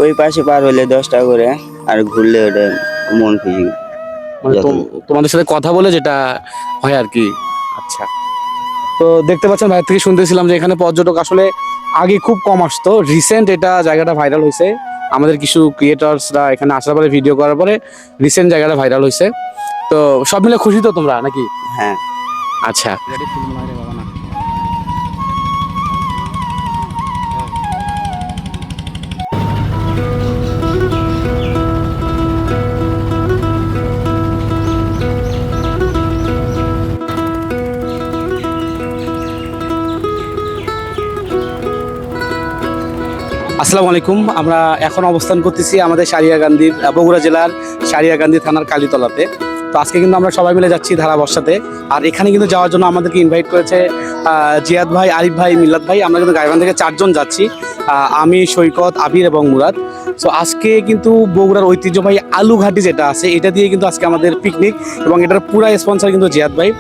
ওই পাশে পার হলে 10 টাকা করে, আর ঘুরলে ওটা মন খুশি। মানে তোমাদের সাথে কথা বলে যেটা হয় আর কি। আচ্ছা, তো দেখতে পাচ্ছেন ভাইয়ের থেকে শুনতেছিলাম যে এখানে পর্যটক আসলে আগে খুব কম আসতো, রিসেন্ট এটা জায়গাটা ভাইরাল হয়েছে। আমাদের কিছু ক্রিয়েটার্সরা এখানে আসার পরে ভিডিও করার পরে রিসেন্ট জায়গাটা ভাইরাল হয়েছে। তো সব মিলে খুশি তো তোমরা নাকি? হ্যাঁ। আচ্ছা, আসসালামু আলাইকুম। আমরা এখন অবস্থান করতেছি আমাদের সারিয়াকান্দির বগুড়া জেলার সারিয়াকান্দি থানার কালীতলাতে। তো আজকে কিন্তু আমরা সবাই মিলে যাচ্ছি ধারাবর্ষাতে। আর এখানে কিন্তু যাওয়ার জন্য আমাদেরকে ইনভাইট করেছে জিয়াদ ভাই, আরিফ ভাই, মিল্লাত ভাই। আমরা কিন্তু গাইবান্ধা থেকে 4 জন যাচ্ছি, আমি, সৈকত, আবির এবং মুরাদ। সো আজকে কিন্তু বগুড়ার ঐতিহ্যবাহী আলুঘাটি যেটা আছে এটা দিয়ে কিন্তু আজকে আমাদের পিকনিক, এবং এটার পুরা স্পন্সর কিন্তু জিয়াদ ভাই।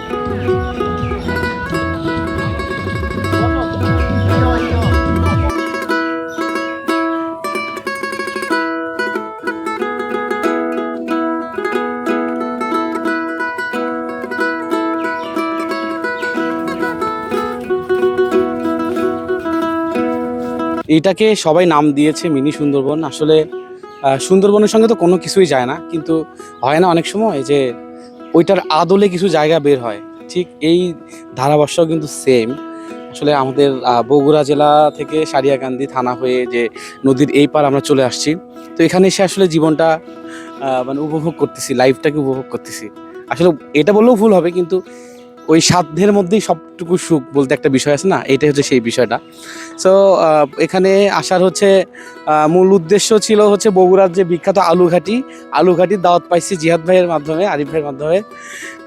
এইটাকে সবাই নাম দিয়েছে মিনি সুন্দরবন। আসলে সুন্দরবনের সঙ্গে তো কোনো কিছুই যায় না, কিন্তু হয় না অনেক সময় যে ওইটার আদলে কিছু জায়গা বের হয়। ঠিক এই ধারাবর্ষও কিন্তু সেম। আসলে আমাদের বগুড়া জেলা থেকে সারিয়াকান্দি থানা হয়ে যে নদীর এই পার আমরা চলে আসছি। তো এখানে এসে আসলে জীবনটা মানে উপভোগ করতেছি, লাইফটাকে উপভোগ করতেছি। আসলে এটা বললেও ভুল হবে, কিন্তু ওই সাধ্যের মধ্যেই সবটুকু সুখ বলতে একটা বিষয় আছে না, এটাই হচ্ছে সেই বিষয়টা। সো এখানে আসার হচ্ছে মূল উদ্দেশ্য ছিল হচ্ছে বগুড়ার যে বিখ্যাত আলুঘাটির দাওয়াত পাইছি জিহাদ ভাইয়ের মাধ্যমে, আরিফ ভাইয়ের মাধ্যমে।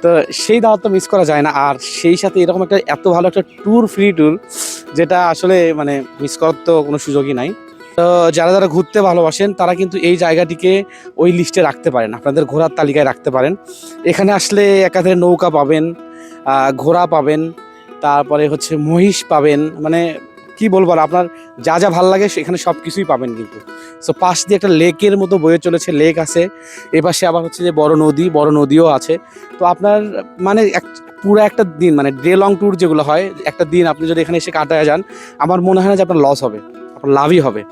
তো সেই দাওয়াতটা মিস করা যায় না। আর সেই সাথে এরকম একটা এত ভালো একটা ফ্রি ট্যুর, যেটা আসলে মানে মিস করার তো কোনো সুযোগই নাই। তো যারা যারা ঘুরতে ভালোবাসেন তারা কিন্তু এই জায়গাটিকে ওই লিস্টে রাখতে পারেন, আপনাদের ঘোরার তালিকায় রাখতে পারেন। এখানে আসলে একাধারে নৌকা পাবেন, ঘোড়া পাবেন, তারপরে হচ্ছে মহিষ পাবেন, মানে কি বলবো আর, আপনার যা যা ভাল লাগে সেখানে সব কিছুই পাবেন কিন্তু। সো পাশ দিয়ে একটা লেকের মতো বয়ে চলেছে, লেক আছে এপাশে, আবার হচ্ছে যে বড় নদীও আছে। তো আপনার মানে পুরো একটা দিন, মানে ডে লং ট্যুর যেগুলো হয়, একটা দিন আপনি যদি এখানে এসে কাটায় যান, আমার মনে হয় না যে আপনার লস হবে, আপনার লাভই হবে।